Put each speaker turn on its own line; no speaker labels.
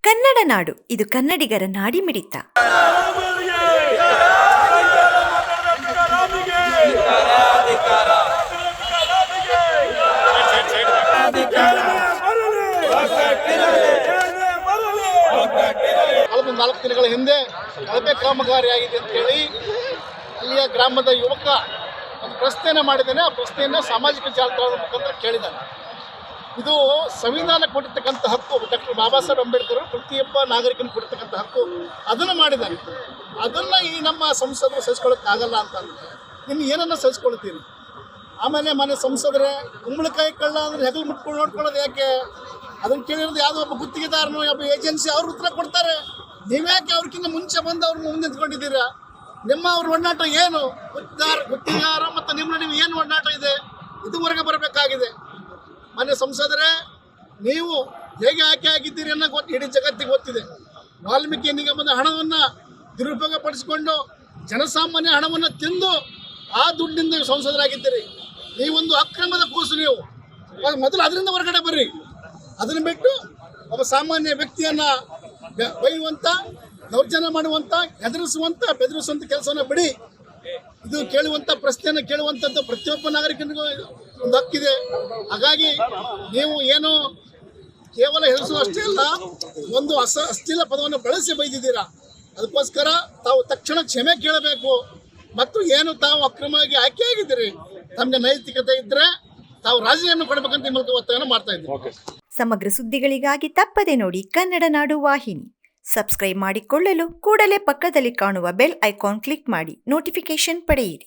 ಕನ್ನಡ ನಾಡು, ಇದು ಕನ್ನಡಿಗರ ನಾಡಿಮಿಡಿತ.
ಕಳೆದ 4 ದಿನಗಳ ಹಿಂದೆ ಕಳಪೆ ಕಾಮಗಾರಿಯಾಗಿದೆ ಅಂತೇಳಿ ಅಲ್ಲಿಯ ಗ್ರಾಮದ ಯುವಕ ಒಂದು ಪ್ರಶ್ನೆಯನ್ನು ಮಾಡಿದ್ದಾನೆ. ಆ ಪ್ರಶ್ನೆಯನ್ನು ಸಾಮಾಜಿಕ ಜಾಲತಾಣದ ಮುಖಾಂತರ ಕೇಳಿದ್ದಾನೆ. ಇದು ಸಂವಿಧಾನ ಕೊಟ್ಟಿರ್ತಕ್ಕಂಥ ಹಕ್ಕು, ಡಾಕ್ಟರ್ ಬಾಬಾ ಸಾಹೇಬ್ ಅಂಬೇಡ್ಕರ್ ಪ್ರತಿಯೊಬ್ಬ ನಾಗರಿಕನ ಕೊಟ್ಟಿರ್ತಕ್ಕಂಥ ಹಕ್ಕು, ಅದನ್ನು ಮಾಡಿದ್ದಾನೆ. ಅದನ್ನು ಈ ನಮ್ಮ ಸಂಸದರು ಸಹಿಸ್ಕೊಳ್ಳೋಕ್ಕಾಗಲ್ಲ ಅಂತಂದರೆ ಇನ್ನು ಏನನ್ನು ಸಹಿಸ್ಕೊಳ್ತೀರಿ? ಆಮೇಲೆ ಮನೆ ಸಂಸದರೇ ಕುಂಬಳಕಾಯಿ ಕಳ್ಳ ಅಂದರೆ ಹೆಗಲು ಮುಟ್ಕೊಂಡು ನೋಡ್ಕೊಳ್ಳೋದು ಯಾಕೆ? ಅದನ್ನು ಕೇಳಿರೋದು ಯಾವುದೋ ಒಬ್ಬ ಗುತ್ತಿಗೆದಾರನು, ಒಬ್ಬ ಏಜೆನ್ಸಿ ಅವ್ರು ಉತ್ತರ ಕೊಡ್ತಾರೆ. ನೀವ್ಯಾಕೆ ಅವ್ರಿಗಿಂತ ಮುಂಚೆ ಬಂದು ಅವ್ರನ್ನ ಮುಂದೆ ನಿಂತ್ಕೊಂಡಿದ್ದೀರಾ? ನಿಮ್ಮ ಅವ್ರ ಒಡನಾಟ ಏನು? ಗುತ್ತಿಗೆದಾರ ಮತ್ತು ನಿಮ್ಮ ನೀವು ಏನು ಒಡನಾಟ ಇದೆ? ಇದುವರೆಗೆ ಬರಬೇಕಾಗಿದೆ. ಮನೆ ಸಂಸದರೇ, ನೀವು ಹೇಗೆ ಆಯ್ಕೆ ಆಗಿದ್ದೀರಿ ಅನ್ನೋ ಇಡೀ ಜಗತ್ತಿಗೆ ಗೊತ್ತಿದೆ. ವಾಲ್ಮೀಕಿ ನಿಗಮದ ಹಣವನ್ನು ದುರುಪಯೋಗ ಪಡಿಸಿಕೊಂಡು ಜನಸಾಮಾನ್ಯ ಹಣವನ್ನು ತಿಂದು ಆ ದುಡ್ಡಿಂದ ಸಂಸದರಾಗಿದ್ದೀರಿ. ನೀವೊಂದು ಅಕ್ರಮದ ಕೂಸು. ನೀವು ಮೊದಲು ಅದರಿಂದ ಹೊರಗಡೆ ಬರ್ರಿ. ಅದನ್ನು ಬಿಟ್ಟು ಒಬ್ಬ ಸಾಮಾನ್ಯ ವ್ಯಕ್ತಿಯನ್ನು ಬೈಯುವಂಥ, ದೌರ್ಜನ್ಯ ಮಾಡುವಂಥ, ಹೆದರಿಸುವಂಥ, ಬೆದರಿಸುವಂಥ ಕೆಲಸವನ್ನು ಬಿಡಿ. ಇದು ಕೇಳುವಂಥ ಪ್ರಶ್ನೆಯನ್ನು ಕೇಳುವಂಥದ್ದು ಪ್ರತಿಯೊಬ್ಬ ನಾಗರಿಕನಿಗೂ ಒಂದು ಹಕ್ಕಿದೆ. ಹಾಗಾಗಿ ನೀವು ಏನು ಕೇವಲ ಹೆದರಿಸುವಷ್ಟೇ ಅಲ್ಲ, ಒಂದು ಅಶ್ಲೀಲ ಪದವನ್ನು ಬಳಸಿ ಬೈದಿದ್ದೀರಾ. ಅದಕ್ಕೋಸ್ಕರ ತಾವು ತಕ್ಷಣ ಕ್ಷಮೆ ಕೇಳಬೇಕು. ಮತ್ತು ಏನು ತಾವು ಅಕ್ರಮವಾಗಿ ಆಯ್ಕೆಯಾಗಿದ್ದೀರಿ, ತಮಗೆ ನೈತಿಕತೆ ಇದ್ದರೆ ತಾವು ರಾಜೀನಾಮೆ ಕೊಡಬೇಕಂತ ಈ ಮೂಲಕ ಒತ್ತಾಯವನ್ನು ಮಾಡ್ತಾ ಇದ್ದೀವಿ.
ಸಮಗ್ರ ಸುದ್ದಿಗಳಿಗಾಗಿ ತಪ್ಪದೆ ನೋಡಿ ಕನ್ನಡ ನಾಡು ವಾಹಿನಿ. ಸಬ್ಸ್ಕ್ರೈಬ್ ಮಾಡಿಕೊಳ್ಳಲು ಕೂಡಲೇ ಪಕ್ಕದಲ್ಲಿ ಕಾಣುವ ಬೆಲ್ ಐಕಾನ್ ಕ್ಲಿಕ್ ಮಾಡಿ ನೋಟಿಫಿಕೇಶನ್ ಪಡೆಯಿರಿ.